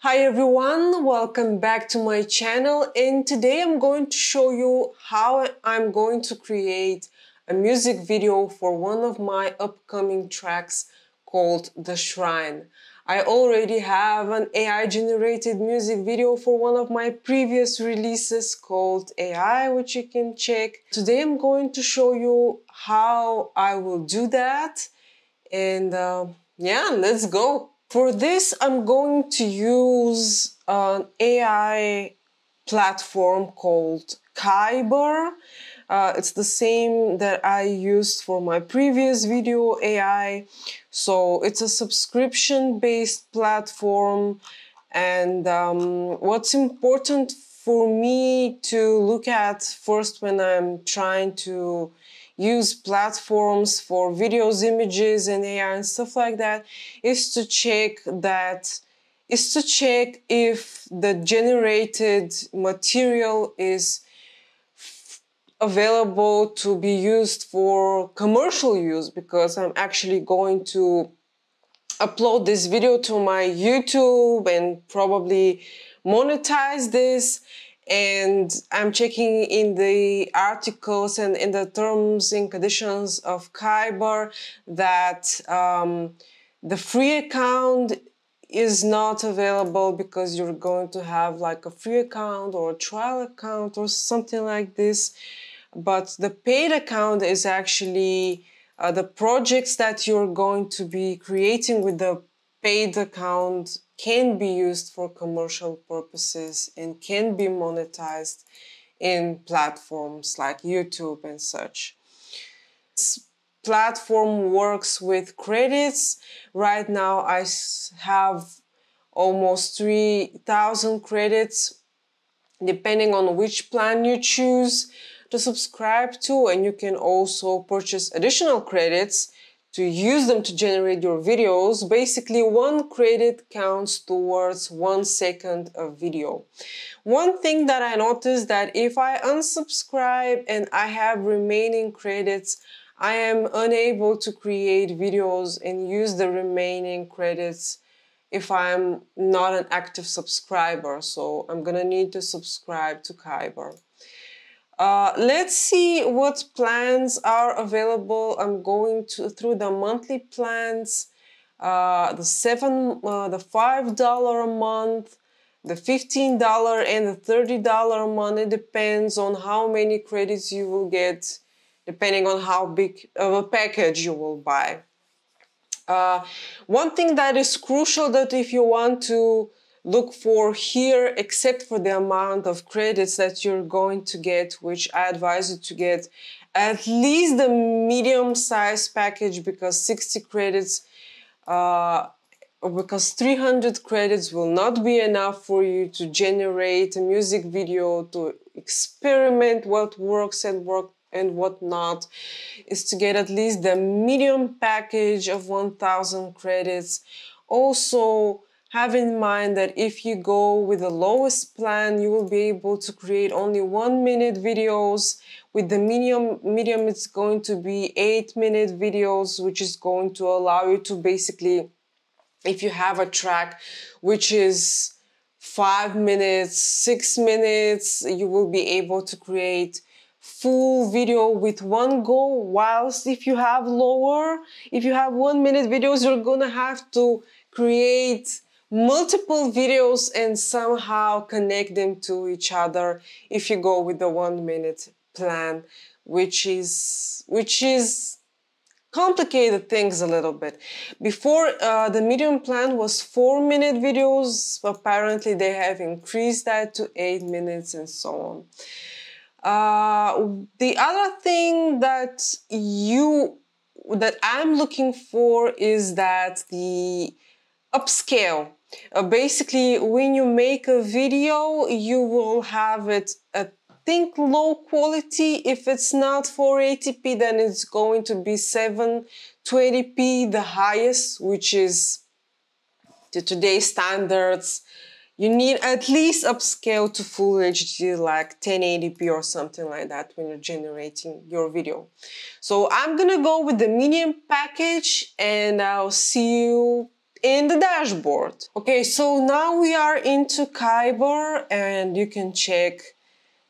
Hi everyone, welcome back to my channel, and today I'm going to show you how I'm going to create a music video for one of my upcoming tracks called The Shrine. I already have an AI generated music video for one of my previous releases called AI, which you can check. Today I'm going to show you how I will do that, and yeah, let's go. For this, I'm going to use an AI platform called Kaiber. It's the same that I used for my previous video AI. So it's a subscription-based platform. And what's important for me to look at first when I'm trying to use platforms for videos, images, and AI and stuff like that is to check if the generated material is available to be used for commercial use, because I'm actually going to upload this video to my YouTube and probably monetize this. And I'm checking in the articles and in the terms and conditions of Kaiber that the free account is not available, because you're going to have like a free account or a trial account or something like this. But the paid account is actually the projects that you're going to be creating with the paid account can be used for commercial purposes and can be monetized in platforms like YouTube and such. This platform works with credits. Right now I have almost 3,000 credits, depending on which plan you choose to subscribe to, and you can also purchase additional credits to use them to generate your videos. Basically, 1 credit counts towards 1 second of video. One thing that I noticed, that if I unsubscribe and I have remaining credits, I am unable to create videos and use the remaining credits if I'm not an active subscriber. So I'm gonna need to subscribe to Kaiber. Let's see what plans are available. I'm going through the monthly plans, the $5 a month, the $15 and the $30 a month. It depends on how many credits you will get, depending on how big of a package you will buy. One thing that is crucial, that if you want to look for here, except for the amount of credits that you're going to get, which I advise you to get at least the medium-sized package, because 60 credits, because 300 credits will not be enough for you to generate a music video, to experiment what works and what not, is to get at least the medium package of 1,000 credits. Also, have in mind that if you go with the lowest plan, you will be able to create only 1-minute videos. With the medium, it's going to be 8-minute videos, which is going to allow you to basically, if you have a track which is 5 minutes, 6 minutes, you will be able to create full video with one go. Whilst if you have 1-minute videos, you're gonna have to create multiple videos and somehow connect them to each other if you go with the 1-minute plan, which is complicated things a little bit. Before, the medium plan was 4-minute videos. Apparently they have increased that to 8 minutes and so on. The other thing that I'm looking for is that the upscale. Basically, when you make a video, you will have it at, think, low quality. If it's not 480p, then it's going to be 720p, the highest, which is to today's standards. You need at least upscale to full HD, like 1080p or something like that, when you're generating your video. So I'm gonna go with the medium package, and I'll see you in the dashboard. Okay, so now we are into Kaiber, and you can check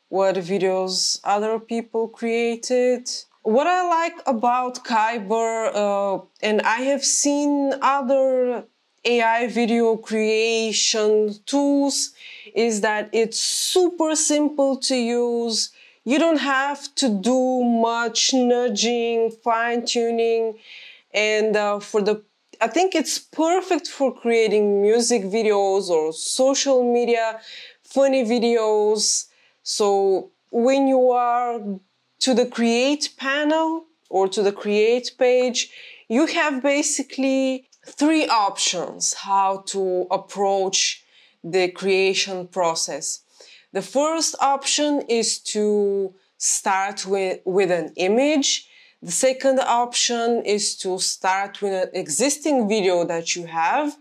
what videos other people created. What I like about Kaiber, and I have seen other AI video creation tools, is that it's super simple to use. You don't have to do much nudging, fine-tuning, and I think it's perfect for creating music videos or social media, funny videos. So when you are to the create panel or to the create page, you have basically three options how to approach the creation process. The first option is to start with an image. The second option is to start with an existing video that you have.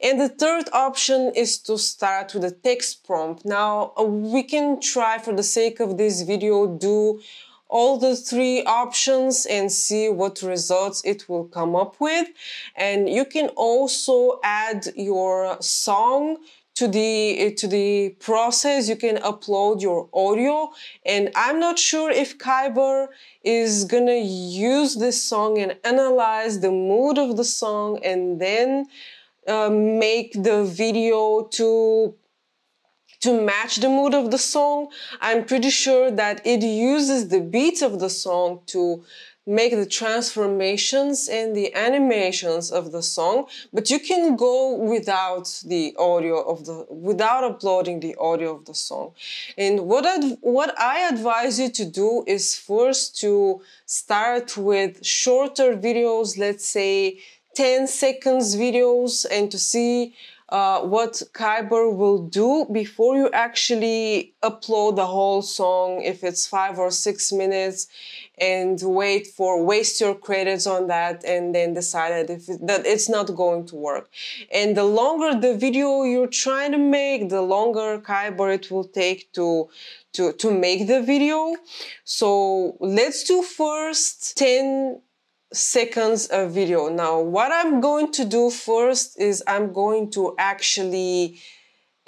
And the third option is to start with a text prompt. Now, we can try, for the sake of this video, do all the three options and see what results it will come up with. And you can also add your song to the process. You can upload your audio, and I'm not sure if Kaiber is gonna use this song and analyze the mood of the song and then make the video to match the mood of the song. I'm pretty sure that it uses the beats of the song to make the transformations and the animations of the song, but you can go without the audio without uploading the audio of the song. And what I advise you to do is first to start with shorter videos, let's say 10 seconds videos, and to see what Kaiber will do before you actually upload the whole song, if it's 5 or 6 minutes, and waste your credits on that, and then decide that it's not going to work. And the longer the video you're trying to make, the longer Kaiber it will take to make the video. So let's do first 10 seconds of video. Now, what I'm going to do first is I'm going to actually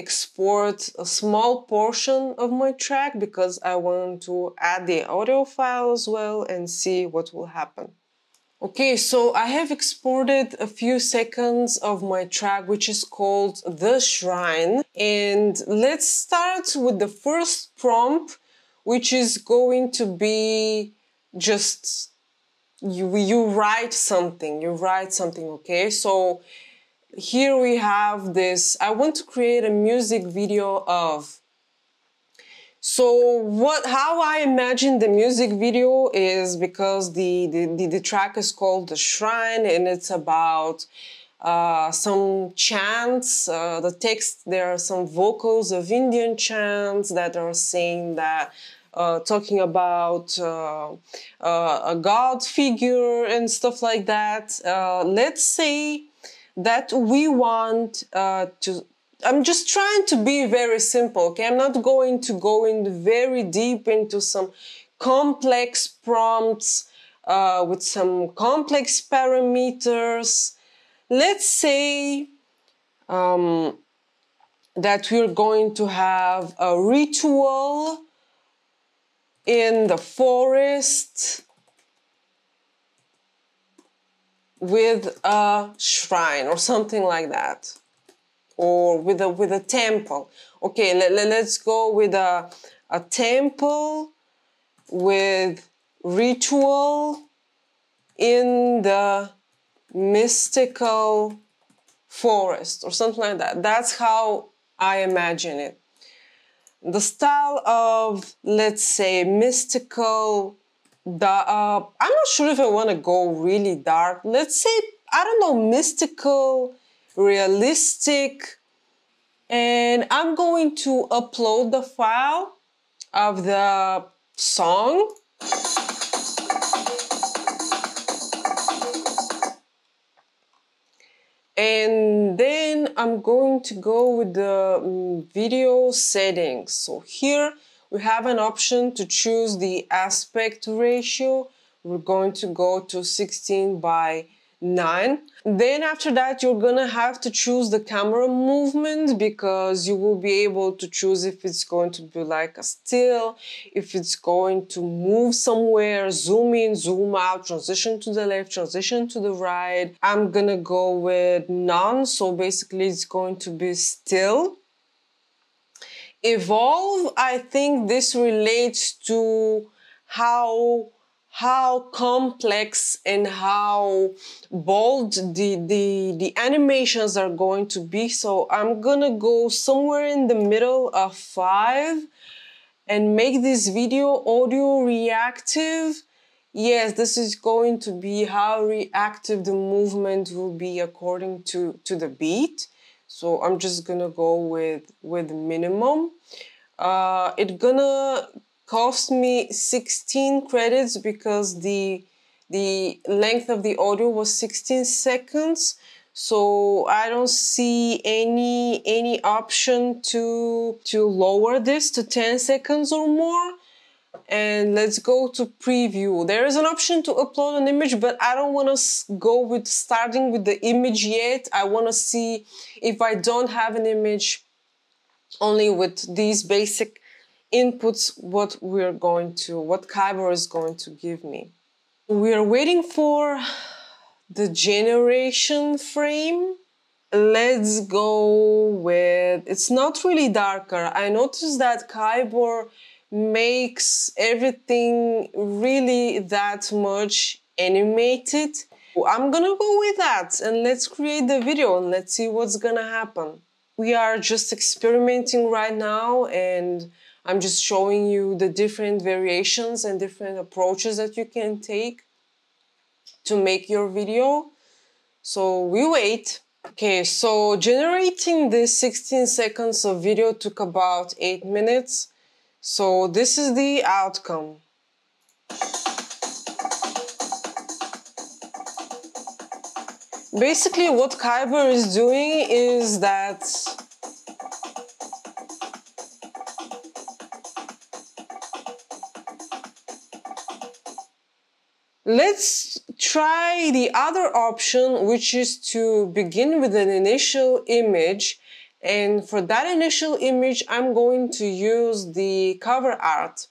export a small portion of my track because I want to add the audio file as well and see what will happen. Okay, so I have exported a few seconds of my track, which is called The Shrine. And let's start with the first prompt, which is going to be just you write something, okay? So here we have this, I want to create a music video of. So how I imagine the music video is, because the track is called The Shrine, and it's about some chants, the text, there are some vocals of Indian chants that are saying that talking about a god figure and stuff like that. Let's say that we want I'm just trying to be very simple, okay? I'm not going to go in very deep into some complex prompts with some complex parameters. Let's say that we're going to have a ritual in the forest with a shrine or something like that, or with a temple. Okay, let's go with a temple with ritual in the mystical forest or something like that. That's how I imagine it. The style of, let's say, mystical, I'm not sure if I want to go really dark. Let's say, I don't know, mystical, realistic. And I'm going to upload the file of the song. And then I'm going to go with the video settings. So here we have an option to choose the aspect ratio. We're going to go to 16 by 9. Then after that, you're gonna have to choose the camera movement, because you will be able to choose if it's going to be like a still, if it's going to move somewhere, zoom in, zoom out, transition to the left, transition to the right. I'm gonna go with none, so basically it's going to be still. Evolve, I think this relates to how complex and how bold the animations are going to be. So I'm gonna go somewhere in the middle of 5 and make this video audio reactive. Yes, this is going to be how reactive the movement will be according to the beat. So I'm just gonna go with minimum. It's gonna cost me 16 credits because the length of the audio was 16 seconds. So I don't see any option to lower this to 10 seconds or more. And let's go to preview. There is an option to upload an image, but I don't want to go with starting with the image yet. I want to see if I don't have an image, only with these basic inputs, what Kaiber is going to give me. We are waiting for the generation frame. Let's go with, it's not really darker. I noticed that Kaiber makes everything really that much animated. I'm gonna go with that, and let's create the video and let's see what's gonna happen. We are just experimenting right now, and I'm just showing you the different variations and different approaches that you can take to make your video. So we wait. Okay, so generating this 16 seconds of video took about 8 minutes. So this is the outcome. Basically, what Kaiber is doing is that let's try the other option, which is to begin with an initial image. And for that initial image, I'm going to use the cover art.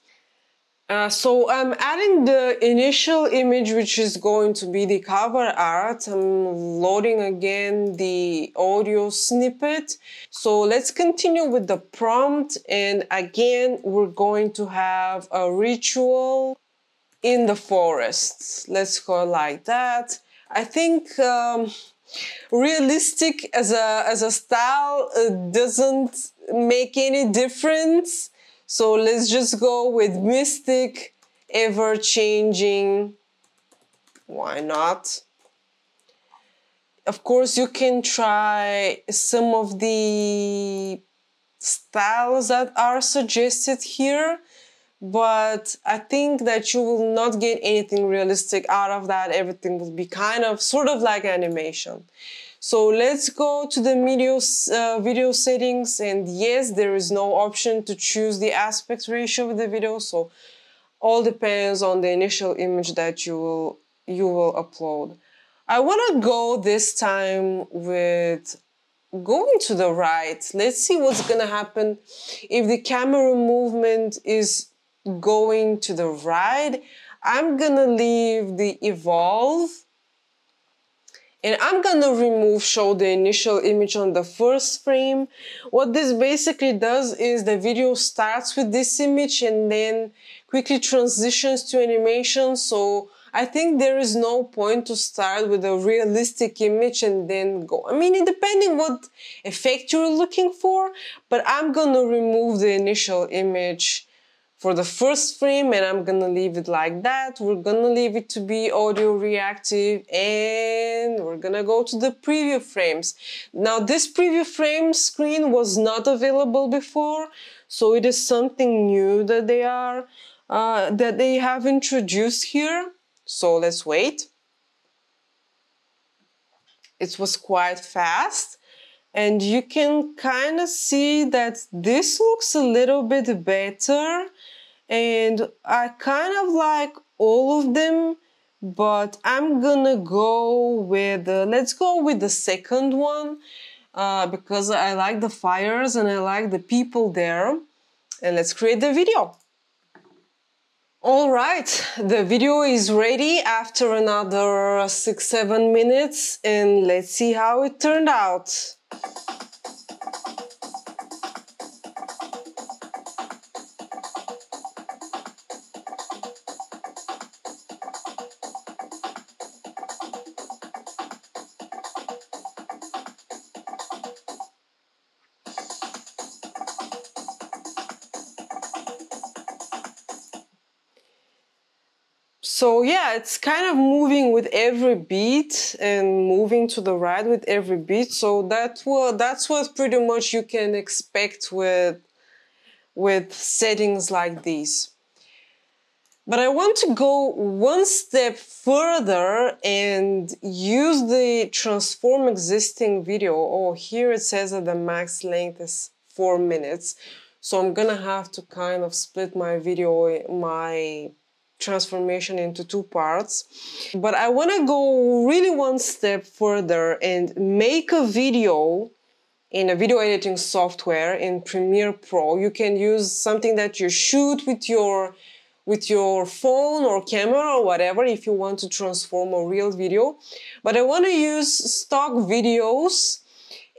So I'm adding the initial image, which is going to be the cover art. I'm loading again the audio snippet. So let's continue with the prompt. And again, we're going to have a ritual in the forest. Let's go like that. I think realistic as a style doesn't make any difference. So let's just go with mystic, ever-changing. Why not? Of course, you can try some of the styles that are suggested here, but I think that you will not get anything realistic out of that. Everything will be kind of sort of like animation. So let's go to the video settings, and yes, there is no option to choose the aspect ratio with the video, so all depends on the initial image that you will upload. I want to go this time with going to the right. Let's see what's gonna happen if the camera movement is going to the right. I'm gonna leave the evolve, and I'm gonna show the initial image on the first frame. What this basically does is the video starts with this image and then quickly transitions to animation. So I think there is no point to start with a realistic image and then go. I mean, depending what effect you're looking for, but I'm gonna remove the initial image for the first frame, and I'm gonna leave it like that. We're gonna leave it to be audio reactive, and we're gonna go to the preview frames. Now, this preview frame screen was not available before, so it is something new that they have introduced here. So let's wait. It was quite fast. And you can kind of see that this looks a little bit better. And I kind of like all of them but I'm gonna go with, let's go with the second one, because I like the fires and I like the people there. And let's create the video. All right, the video is ready after another 6-7 minutes, and let's see how it turned out. So yeah, it's kind of moving with every beat and moving to the right with every beat. So that's what pretty much you can expect with settings like these. But I want to go one step further and use the transform existing video. Oh, here it says that the max length is 4 minutes. So I'm gonna have to kind of split my video, my transformation into 2 parts. But I want to go really one step further and make a video in a video editing software in Premiere Pro. You can use something that you shoot with your phone or camera or whatever if you want to transform a real video. But I want to use stock videos,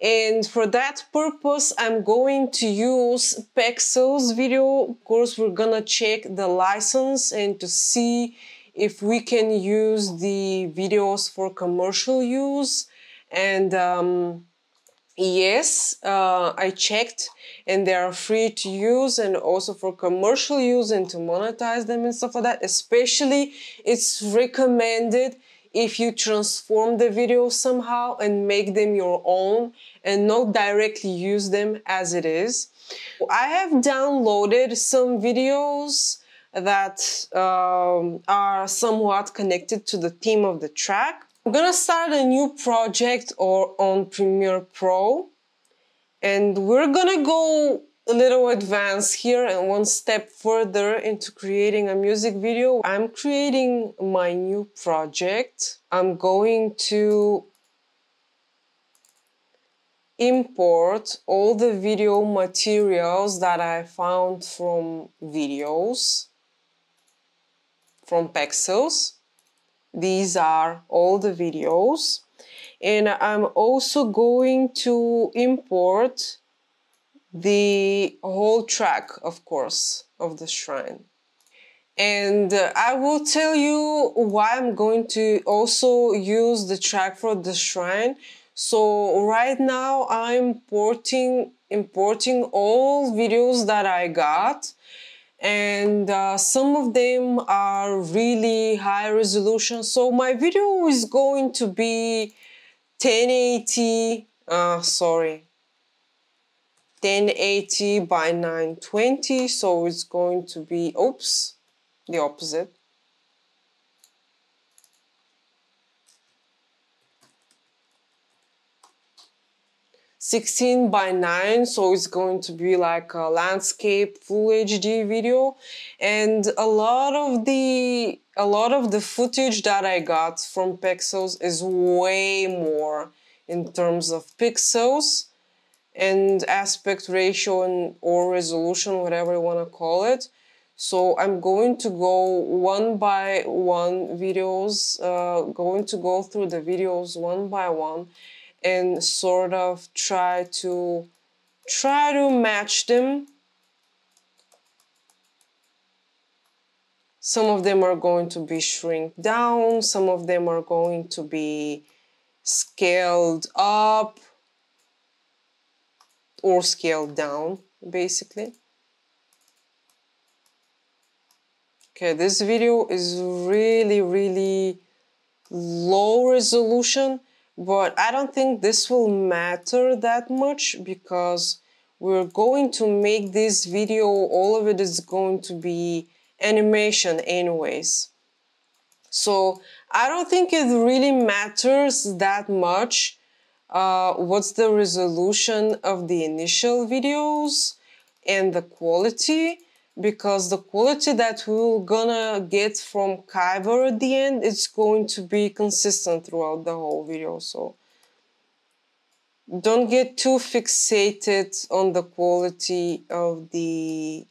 and for that purpose I'm going to use Pexels video. Of course, we're gonna check the license and to see if we can use the videos for commercial use. And yes, I checked, and they are free to use and also for commercial use and to monetize them and stuff like that. Especially, it's recommended if you transform the videos somehow and make them your own and not directly use them as it is. I have downloaded some videos that are somewhat connected to the theme of the track. I'm gonna start a new project on Premiere Pro, and we're gonna go a little advanced here and one step further into creating a music video. I'm creating my new project. I'm going to import all the video materials that I found from videos from Pexels. These are all the videos. And I'm also going to import the whole track, of course, of the shrine. And I will tell you why I'm going to also use the track for the shrine. So right now I'm importing all videos that I got. And some of them are really high resolution. So my video is going to be 1080 by 920. So it's going to be, oops, the opposite. 16 by 9, so it's going to be like a landscape full HD video. And a lot of the footage that I got from Pexels is way more in terms of pixels and aspect ratio and or resolution, whatever you want to call it. So I'm going to go one by one videos, going to go through the videos one by one and sort of try to match them. Some of them are going to be shrink down, some of them are going to be scaled up or scaled down, basically. Okay, this video is really low resolution, but I don't think this will matter that much because we're going to make this video, all of it is going to be animation anyways. So I don't think it really matters that much what's the resolution of the initial videos and the quality, because the quality that we're gonna get from Kaiber at the end is going to be consistent throughout the whole video. So don't get too fixated on the quality of the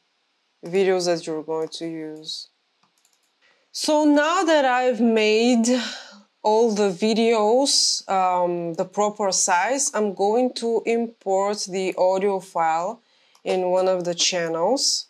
videos that you're going to use. So now that I've made all the videos the proper size, I'm going to import the audio file in one of the channels.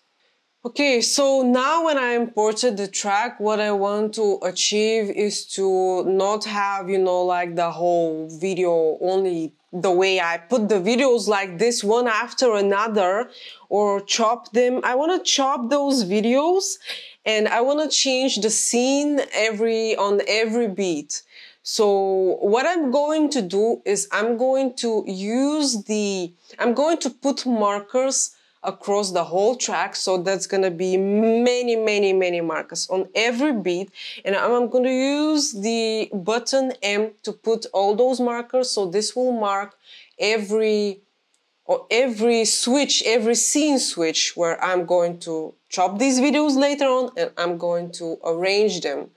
Okay, so now when I imported the track, what I want to achieve is to not have, you know, like the whole video only the way I put the videos like this one after another, or chop them. I want to chop those videos and I want to change the scene on every beat. So what I'm going to do is I'm going to put markers across the whole track. So that's going to be many markers on every beat. And I'm going to use the button M to put all those markers. So this will mark every switch, every scene switch where I'm going to chop these videos later on and I'm going to arrange them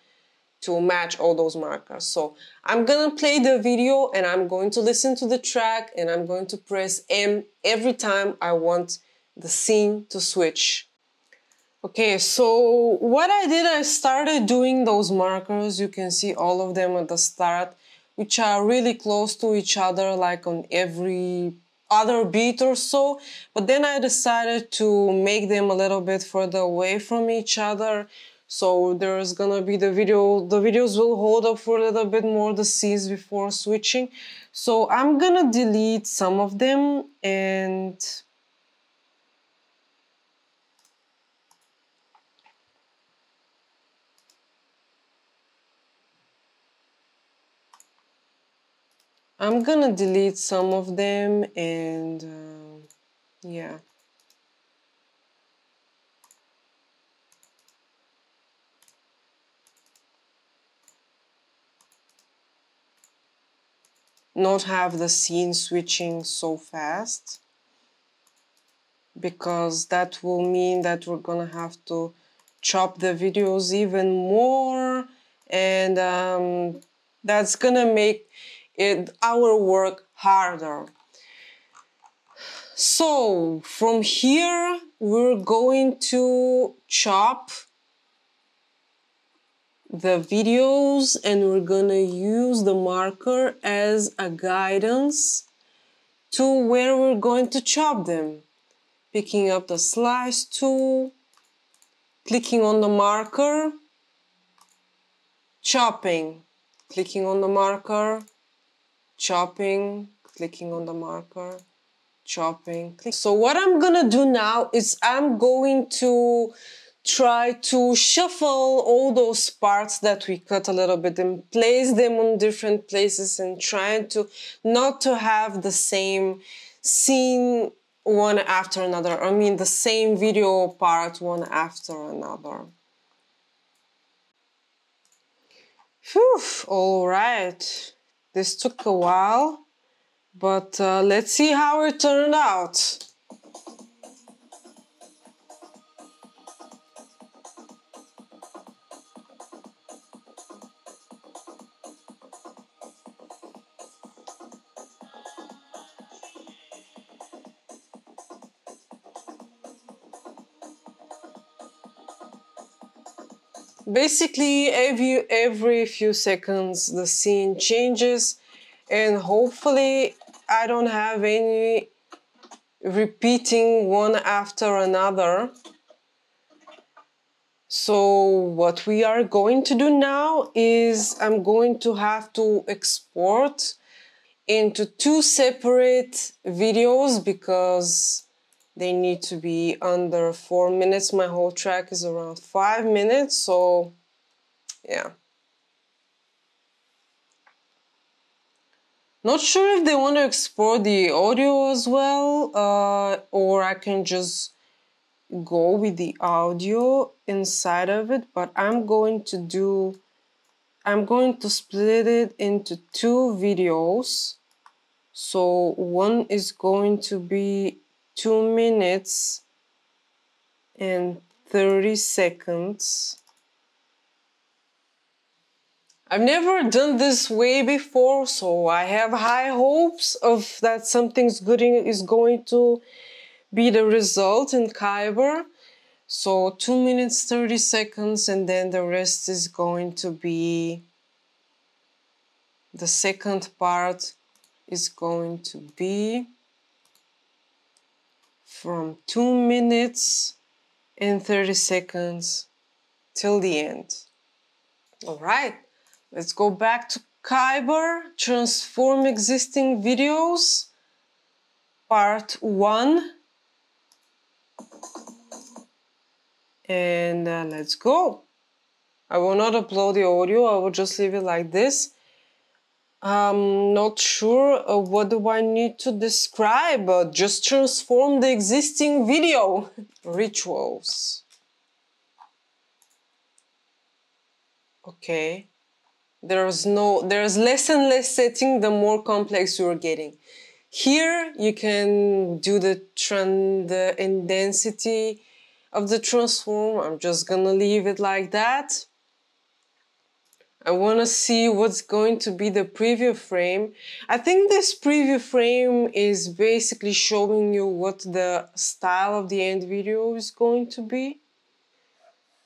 to match all those markers. So I'm gonna play the video and I'm going to listen to the track and I'm going to press M every time I want the scene to switch. Okay, so what I did, I started doing those markers. You can see all of them at the start, which are really close to each other, like on every other beat or so. But then I decided to make them a little bit further away from each other. So there's gonna be the videos will hold up for a little bit more the scenes before switching. So I'm gonna delete some of them and yeah. Not have the scene switching so fast, because that will mean that we're gonna have to chop the videos even more, and that's gonna make our work harder. So from here we're going to chop the videos and we're gonna use the marker as a guidance to where we're going to chop them. Picking up the slice tool, clicking on the marker, chopping, clicking on the marker, chopping, clicking on the marker, chopping. So what I'm gonna do now is I'm going to try to shuffle all those parts that we cut a little bit and place them on different places and trying to not to have the same scene one after another. I mean the same video part one after another. Phew, all right. This took a while, but let's see how it turned out. Basically, every few seconds the scene changes, and hopefully I don't have any repeating one after another. So what we are going to do now is I'm going to have to export into 2 separate videos because they need to be under 4 minutes. My whole track is around 5 minutes, so yeah. Not sure if they want to export the audio as well, or I can just go with the audio inside of it, but I'm going to split it into 2 videos. So one is going to be 2 minutes and 30 seconds. I've never done this way before, so I have high hopes of that something's good is going to be the result in Kaiber. So 2 minutes 30 seconds, and then the rest is going to be, the second part is going to be from 2 minutes and 30 seconds till the end. All right, let's go back to Kaiber, transform existing videos, part 1. And let's go. I will not upload the audio, I will just leave it like this. I'm not sure what do I need to describe, but just transform the existing video. Rituals. Okay. There's less and less setting the more complex you're getting. Here you can do the intensity of the transform. I'm just gonna leave it like that. I want to see what's going to be the preview frame. I think this preview frame is basically showing you what the style of the end video is going to be.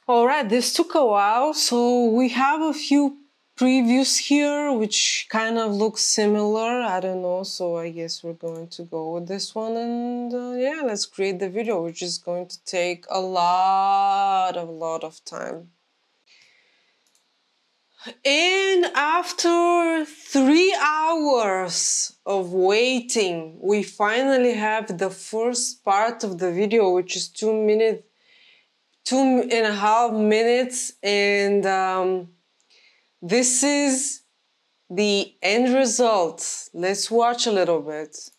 All right, this took a while, so we have a few previews here which kind of look similar. I don't know, so I guess we're going to go with this one, and yeah, let's create the video, which is going to take a lot of time. And after 3 hours of waiting, we finally have the first part of the video, which is 2.5 minutes, and this is the end result. Let's watch a little bit.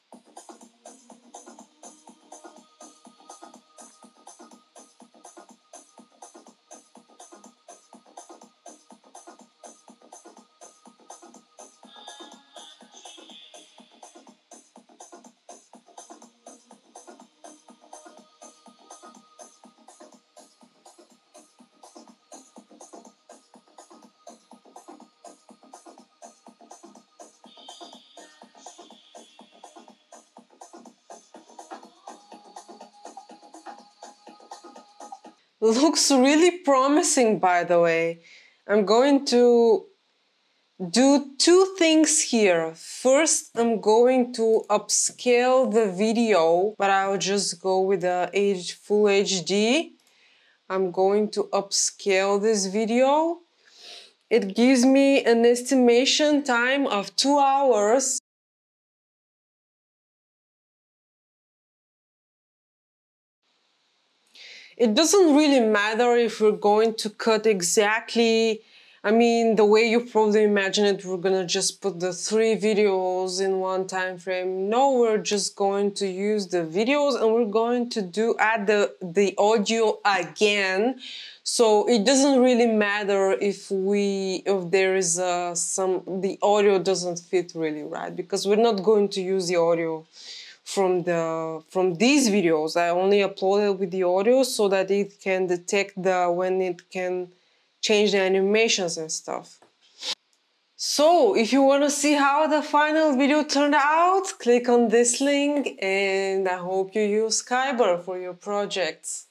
Looks really promising, by the way. I'm going to do 2 things here. First, I'm going to upscale the video, but I'll just go with the full HD. I'm going to upscale this video. It gives me an estimation time of 2 hours. It doesn't really matter if we're going to cut exactly, I mean, the way you probably imagine it, we're gonna just put the 3 videos in one time frame. No, we're just going to use the videos and we're going to add the audio again. So it doesn't really matter if there is the audio doesn't fit really right, because we're not going to use the audio from these videos. I only uploaded with the audio so that it can detect when it can change the animations and stuff. So if you want to see how the final video turned out, click on this link, and I hope you use Kaiber for your projects.